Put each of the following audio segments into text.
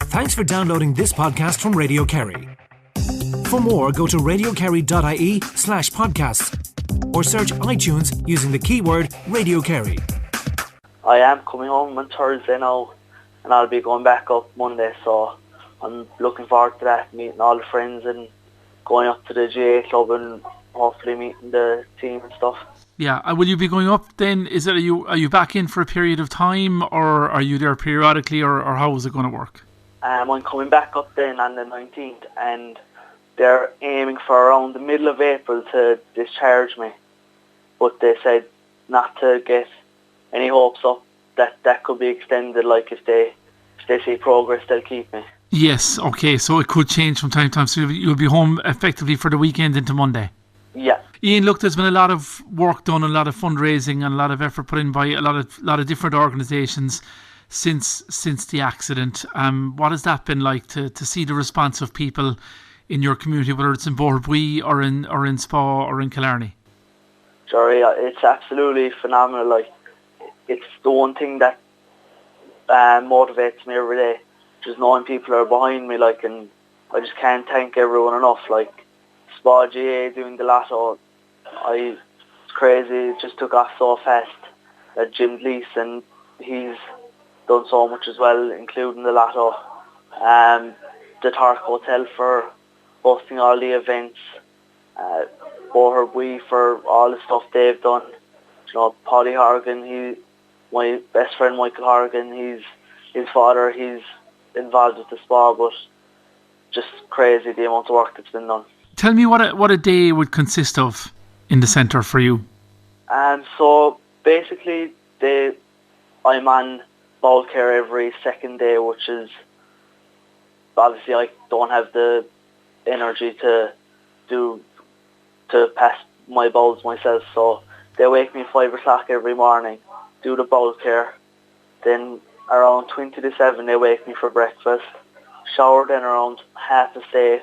Thanks for downloading this podcast from Radio Kerry. For more, go to radiokerry.ie/podcasts or search iTunes using the keyword Radio Kerry. I am coming home on Thursday now, and I'll be going back up Monday, so I'm looking forward to that, meeting all the friends and going up to the GA club and hopefully meeting the team and stuff. Yeah, will you be going up then? Are you back in for a period of time, or are you there periodically, or how is it going to work? I'm coming back up then on the 19th, and they're aiming for around the middle of April to discharge me, but they said not to get any hopes up that could be extended. Like if they see progress, they'll keep me. Yes, okay, so it could change from time to time. So you'll be home effectively for the weekend into Monday. Yeah. Ian, look, there's been a lot of work done, a lot of fundraising, and a lot of effort put in by a lot of different organisations since the accident. What has that been like to see the response of people in your community, whether it's in Boherbue or in Spa or in Killarney? Sorry, it's absolutely phenomenal. Like, it's the one thing that motivates me every day. Just knowing people are behind me, like, and I just can't thank everyone enough. Like Spa GA doing the lotto, it's crazy. It just took off so fast. Jim Gleeson, he's done so much as well, including the lotto. The Tark Hotel for hosting all the events. Boherbue for all the stuff they've done. You know, Paddy Horgan, my best friend Michael Horgan, his father, he's involved with the Spa, but just crazy the amount of work that's been done. Tell me what a day would consist of in the centre for you. So basically, I'm on bowel care every second day, which is obviously I don't have the energy to pass my bowels myself, so they wake me 5 o'clock every morning, do the bowel care, then around 20 to 7 they wake me for breakfast, shower then around 8:30,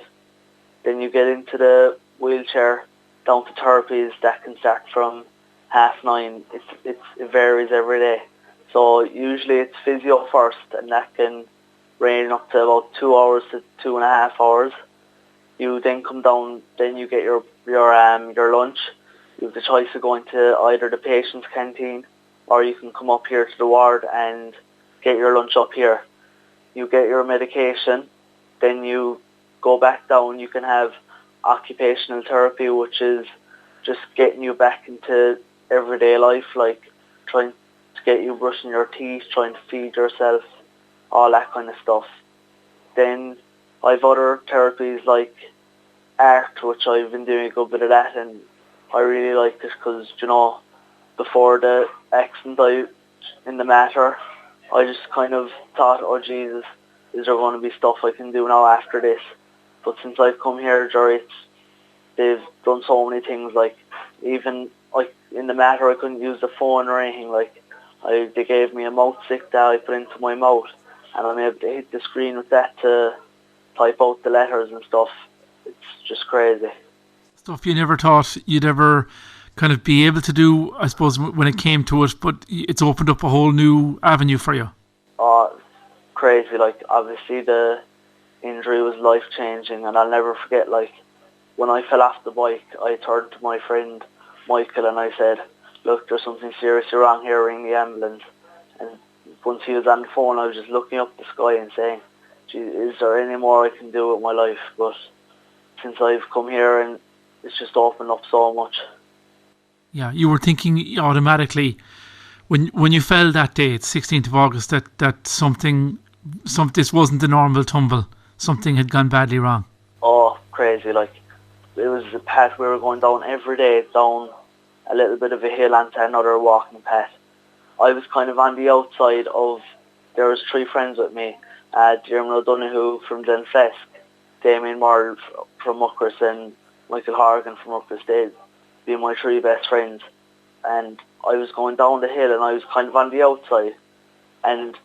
then you get into the wheelchair down to therapies that can start from 9:30. It varies every day. So usually it's physio first, and that can range up to about 2 hours to 2.5 hours. You then come down, then you get your lunch. You have the choice of going to either the patient's canteen, or you can come up here to the ward and get your lunch up here. You get your medication, then you go back down. You can have occupational therapy, which is just getting you back into everyday life, like trying to get you brushing your teeth, trying to feed yourself, all that kind of stuff. Then I've other therapies like art, which I've been doing a good bit of that, and I really like this because, you know, before the accident in the matter, I just kind of thought, oh Jesus, is there going to be stuff I can do now after this? But since I've come here, Jerry, they've done so many things. Like, even like in the matter, I couldn't use the phone or anything. Like, they gave me a mouth stick that I put into my mouth, and I'm able to hit the screen with that to type out the letters and stuff. It's just crazy. Stuff you never thought you'd ever kind of be able to do, I suppose, when it came to it, but it's opened up a whole new avenue for you. Oh, crazy. Like, obviously the injury was life-changing, and I'll never forget, like, when I fell off the bike, I turned to my friend Michael and I said, look, there's something seriously wrong here, ring the ambulance. And once he was on the phone, I was just looking up the sky and saying, gee, is there any more I can do with my life? But since I've come here, and it's just opened up so much. Yeah, you were thinking automatically when you fell that day, it's 16th of August, that this wasn't a normal tumble. Something had gone badly wrong. Oh, crazy. Like, it was a path we were going down every day, down a little bit of a hill onto another walking path. I was kind of on the outside of, there was 3 friends with me, Dermot O'Donoghue from Glenflesk, Damien Moore from Muckross, and Michael Horgan from Muckross. They'd be my 3 best friends. And I was going down the hill and I was kind of on the outside. And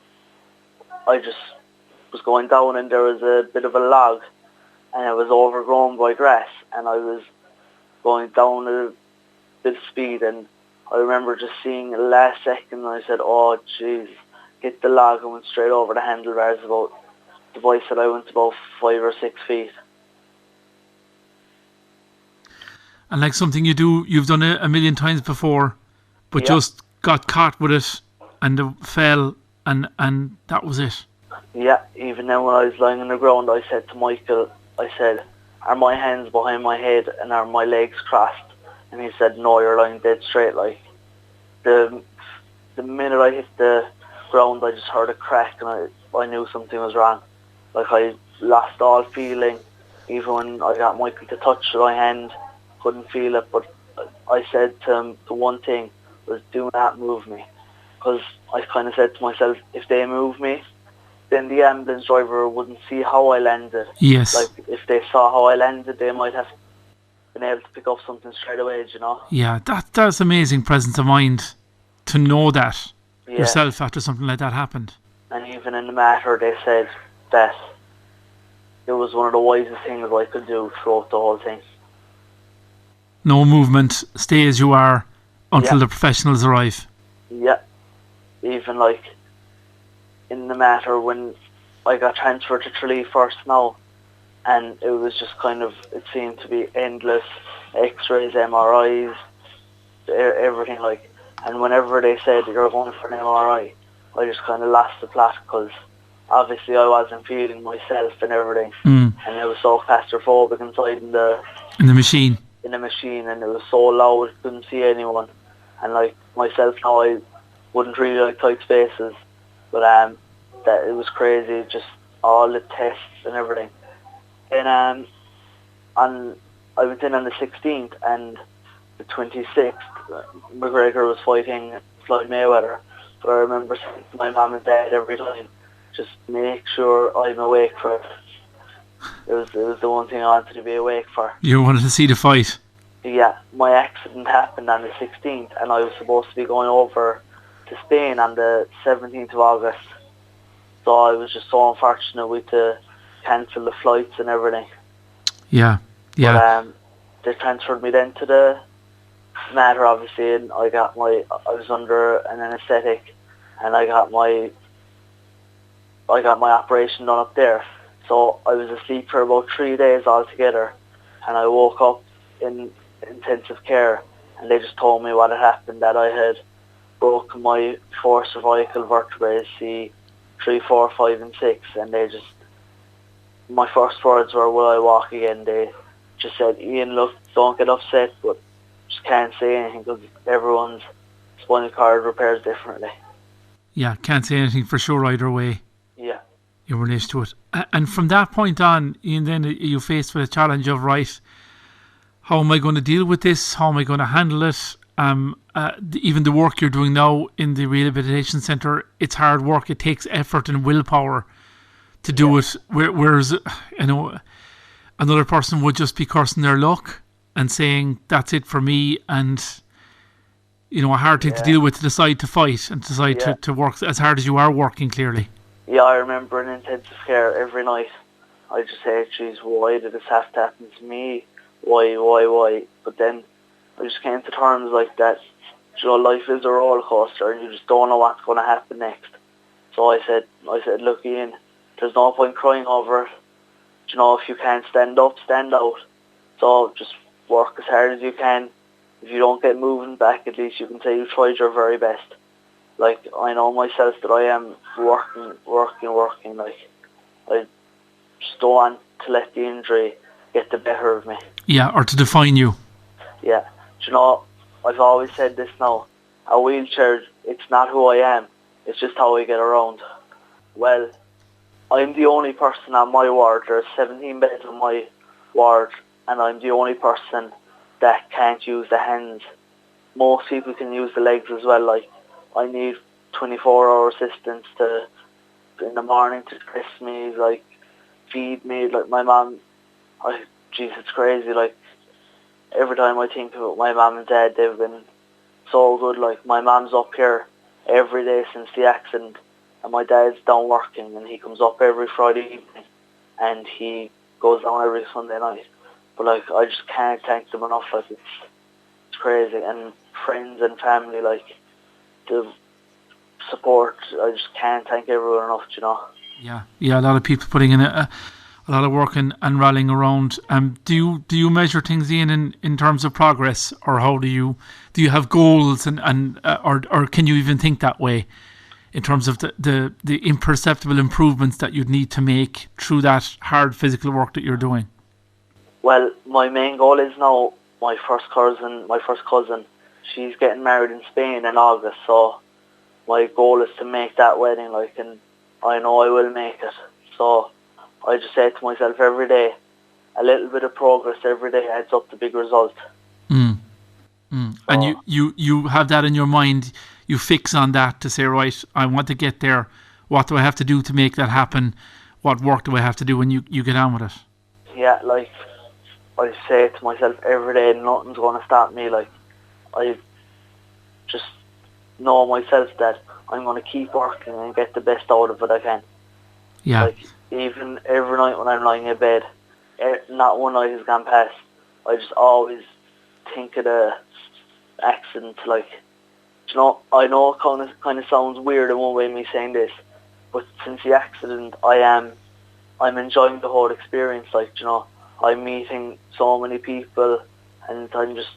I just was going down and there was a bit of a log and it was overgrown by grass. And I was going down at a bit of speed, and I remember just seeing the last second and I said, oh jeez, hit the log and went straight over the handlebars. The boy said I went about 5 or 6 feet. And like something you've done a million times before, but just got caught with it and fell, and that was it. Yeah, even then when I was lying on the ground, I said to Michael, I said, are my hands behind my head and are my legs crossed? And he said, no, you're lying dead straight. Like, the minute I hit the ground, I just heard a crack and I knew something was wrong. Like, I lost all feeling. Even when I got Michael to touch my hand, couldn't feel it. But I said to him, the one thing was, do not move me. Because I kind of said to myself, if they move me, then the ambulance driver wouldn't see how I landed. Yes. Like, if they saw how I landed, they might have been able to pick up something straight away, you know? Yeah, that's amazing presence of mind to know that yourself after something like that happened. And even in the matter, they said that it was one of the wisest things I could do throughout the whole thing. No movement, stay as you are until the professionals arrive. Yeah. Even like in the matter when I got transferred to Tralee first now, and it was just kind of, it seemed to be endless x-rays, MRIs, everything like, and whenever they said you're going for an MRI, I just kind of lost the plot because obviously I wasn't feeling myself and everything, and it was so claustrophobic inside in the machine. In the machine, and it was so loud, couldn't see anyone, and like myself now, I wouldn't really like tight spaces, but that it was crazy, just all the tests and everything. And I went in on the 16th, and the 26th, McGregor was fighting Floyd Mayweather. But I remember saying to my mum and dad every time, just make sure I'm awake for it. It was the one thing I wanted to be awake for. You wanted to see the fight? Yeah, my accident happened on the 16th, and I was supposed to be going over to Spain on the 17th of August. So I was just so unfortunate with to cancel the flights and everything. Yeah. But they transferred me then to the matter, obviously, and I was under an anaesthetic, and I got my operation done up there. So I was asleep for about 3 days altogether, and I woke up in intensive care, and they just told me what had happened, that I had broken my 4 cervical vertebrae, C 3, 4, 5 and 6, and they just, my first words were, will I walk again? They just said, Ian, look, don't get upset, but just can't say anything because everyone's spinal cord repairs differently. Yeah, can't say anything for sure either way. Yeah. In relation to it. And from that point on, Ian, then you faced with a challenge of, right, how am I going to deal with this? How am I going to handle it? Even the work you're doing now in the rehabilitation centre, it's hard work. It takes effort and willpower to do it. Whereas, another person would just be cursing their luck and saying, that's it for me. And, a hard thing to deal with, to decide to fight and decide to work as hard as you are working, clearly. Yeah, I remember in intensive care every night, I just say, geez, why did this have to happen to me? Why? But then I just came to terms like that, life is a roller coaster and you just don't know what's going to happen next. So I said, look, Ian, there's no point crying over it. If you can't stand up, stand out. So just work as hard as you can. If you don't get moving back, at least you can say you tried your very best. Like, I know myself that I am working. Like, I just don't want to let the injury get the better of me. Yeah, or to define you. Yeah. I've always said this now. A wheelchair, it's not who I am. It's just how I get around. Well, I'm the only person on my ward. There's 17 beds on my ward, and I'm the only person that can't use the hands. Most people can use the legs as well. Like, I need 24-hour assistance in the morning to dress me, like, feed me. Like, my mum, it's crazy. Like, every time I think about my mum and dad, they've been so good. Like, my mum's up here every day since the accident, and my dad's down working, and he comes up every Friday evening, and he goes down every Sunday night. But, like, I just can't thank them enough. Like, it's crazy. And friends and family, like, they've support. I just can't thank everyone enough, Yeah, a lot of people putting in a lot of work and rallying around. Do you measure things, Ian, in terms of progress, or how do you have goals or can you even think that way in terms of the imperceptible improvements that you'd need to make through that hard physical work that you're doing? Well, my main goal is now my first cousin, she's getting married in Spain in August, so my goal is to make that wedding, and I know I will make it. So I just say to myself every day, a little bit of progress every day adds up to big result. So, and you have that in your mind, you fix on that to say, right, I want to get there. What do I have to do to make that happen? What work do I have to do? And you get on with it. Yeah, I say to myself every day, nothing's going to stop me. I just know myself that I'm going to keep working and get the best out of it I can. Yeah. Even every night when I'm lying in bed, not one night has gone past, I just always think of the accident. I know it kind of sounds weird in one way, me saying this, but since the accident, I'm enjoying the whole experience. I'm meeting so many people, and I'm just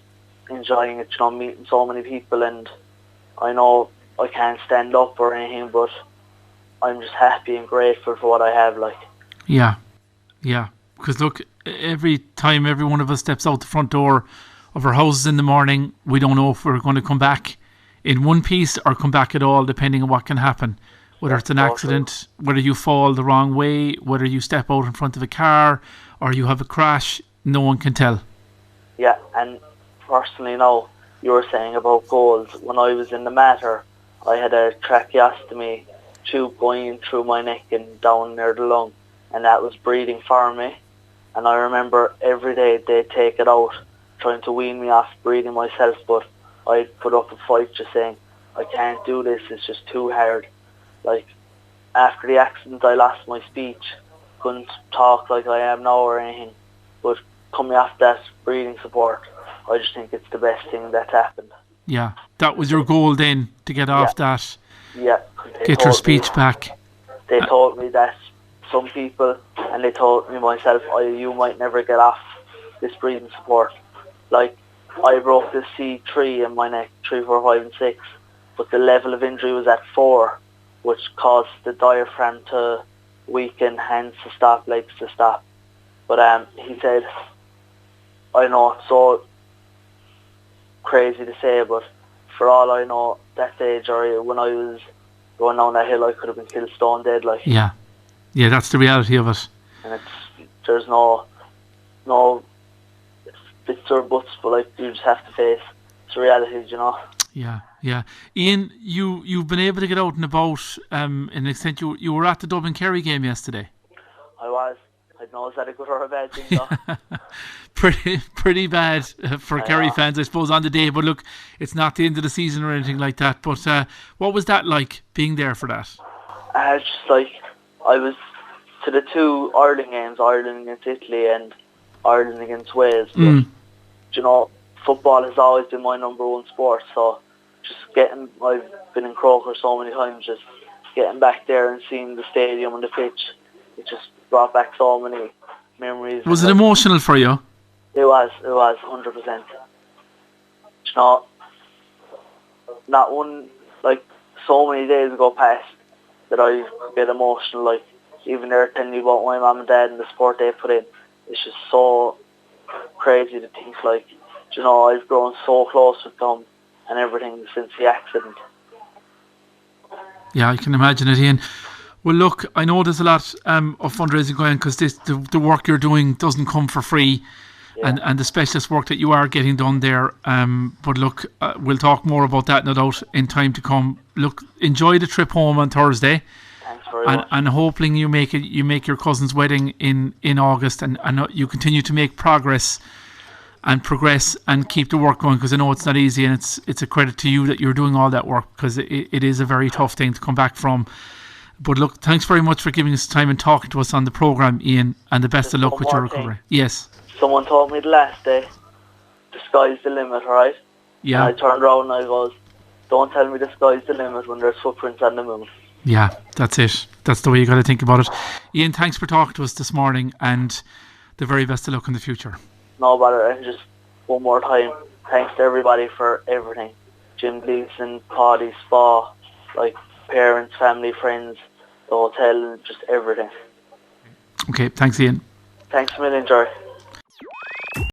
enjoying it. Meeting so many people, and I know I can't stand up or anything, but I'm just happy and grateful for what I have. Yeah. Because look, every time every one of us steps out the front door of our houses in the morning, we don't know if we're going to come back in one piece or come back at all, depending on what can happen. Whether it's an accident, whether you fall the wrong way, whether you step out in front of a car or you have a crash, no one can tell. Yeah, and personally now, you were saying about goals. When I was in the Mater, I had a tracheostomy tube going through my neck and down near the lung, and that was breathing for me. And I remember every day they'd take it out, trying to wean me off breathing myself, but I'd put up a fight just saying, I can't do this, it's just too hard. After the accident I lost my speech, couldn't talk like I am now or anything, but coming off that breathing support, I just think it's the best thing that's happened. Yeah, that was your goal then, to get off that. Yeah. Get your speech back. They told me that some people, and they told me myself, you might never get off this breathing support. I broke the C3 in my neck, 3, 4, 5 and 6, but the level of injury was at 4, which caused the diaphragm to weaken, hands to stop, legs to stop. But he said, I know it's so crazy to say, but for all I know, that age, or when I was going down that hill, I could have been killed stone dead. Yeah, that's the reality of it. And there's no bits or buts, but you just have to face the reality, Yeah. Ian, you've been able to get out and about. In an extent, you were at the Dublin Kerry game yesterday. I was. I don't know, is that a good or a bad thing, though? pretty bad for Kerry fans, I suppose, on the day. But look, it's not the end of the season or anything like that. But what was that like, being there for that? I was to the 2 Ireland games, Ireland against Italy and Ireland against Wales. But, football has always been my number one sport. So I've been in Croker so many times, just getting back there and seeing the stadium and the pitch, it just brought back so many memories. Was it emotional for you? It was 100%. Not one, so many days go past that I get emotional, even they're telling me about my mum and dad and the sport they put in. It's just so crazy to think, I've grown so close with them and everything since the accident. Yeah, I can imagine it, Ian. Well, look, I know there's a lot of fundraising going on, because the work you're doing doesn't come for free, and the specialist work that you are getting done there. But look, we'll talk more about that, no doubt, in time to come. Look, enjoy the trip home on Thursday. Thanks very much. And hoping you make your cousin's wedding in August, and you continue to make progress and progress and keep the work going, because I know it's not easy, and it's a credit to you that you're doing all that work, because it is a very tough thing to come back from. But look, thanks very much for giving us time and talking to us on the programme, Ian, and the best of luck with your recovery. Yes. Someone told me the last day, the sky's the limit, right? Yeah. And I turned around and I goes, don't tell me the sky's the limit when there's footprints on the moon. Yeah, that's it. That's the way you got to think about it. Ian, thanks for talking to us this morning, and the very best of luck in the future. No bother, and just one more time, thanks to everybody for everything. Jim Gleason, Paddy, Spa, like parents, family, friends, the hotel, just everything. Okay, thanks Ian. Thanks a million, Jerry.